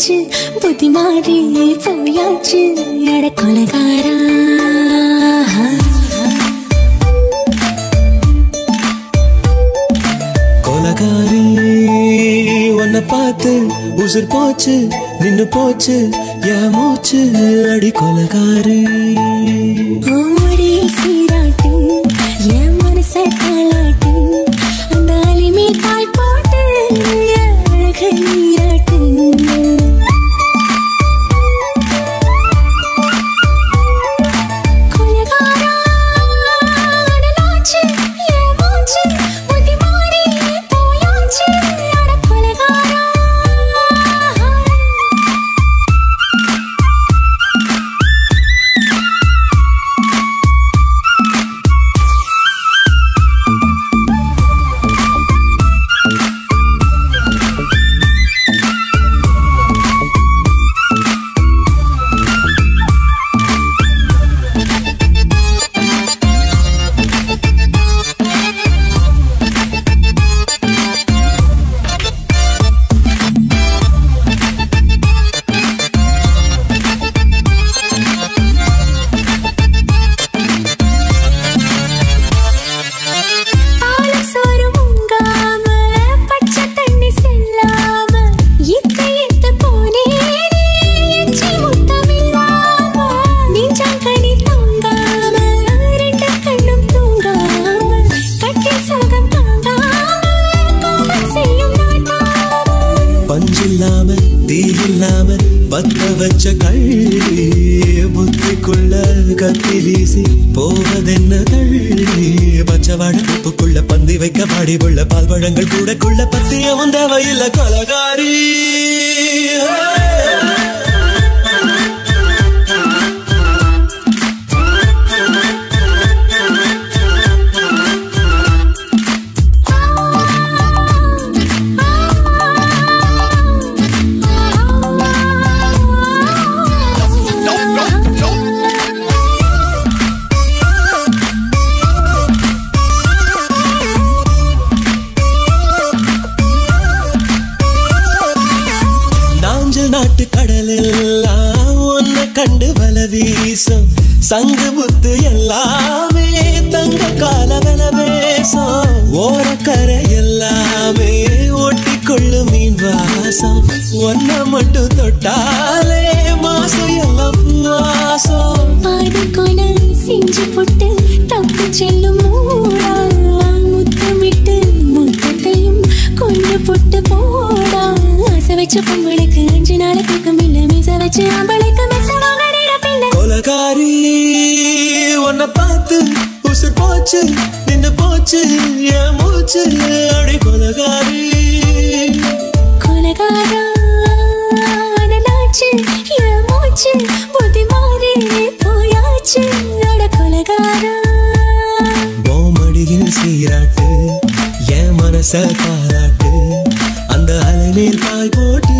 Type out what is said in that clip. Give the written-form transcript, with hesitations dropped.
போயாச்சு புத்தி மாறி போயாச்சு அட கொலகாரா கொலகாரி உன்னை பார்த்து உசுர் போச்சு நின்னு போச்சு என் மூச்சு அடி கொலகாரி ஓடி சீராட்டு என் மனச தாளாட்டு அந்த அலிமே கால் போட்டு அழக நீராட்டு கொலகாரா அடலாச்சு என் மூச்சு புத்தி மாறி போயாச்சு அட கொலகாரா பஞ்சில்லாம தீயில்லாம பத்த வச்ச கள்ளி புத்திக்குள்ள கத்தி வீசி போவதென்ன தள்ளி பச்சவாட உப்புக்குள்ள பந்தி வைக்க பாடி உள்ள பால் பழங்கள் கூடக்குள்ள பத்தியவும் தேவையில்லை கொலகாரி நாட்டு கடலெல்லாம் உன்னை கண்டு வல வீசும் சங்கு புத்து எல்லாமே தங்க கால வல பேசும் ஓரக்கரை எல்லாமே ஒட்டி கொள்ளு மீன் வாசம் ஒன்ன மட்டும் தொட்டாலே மாசம் எல்லாம் வாசம் பாடு கொலை செஞ்சு போட்டு தப்பு செல்லும் மூடா முத்தமிட்டு முத்தத்தையும் கொண்டு போட்டு போடா ஆசை வச்ச பொங்கலுக்கு 5 நாள் தூக்கம் இல்ல மீச வச்சு ஆம்பளைக்கு மெத்தமாக நிரப்பில்லை கொலகாரி உன்னை பார்த்து உசுர் போச்சு நின்னு போச்சு என் மூச்சு அடி கொலகாரி கொலகாரா அனலாச்சு என் மூச்சு புத்தி மாறி போயாச்சு அட கொலகாரா மடியில் சீராட்டு என் மனச தாளாட்டு அந்த அலை மேல் பாய் போட்டு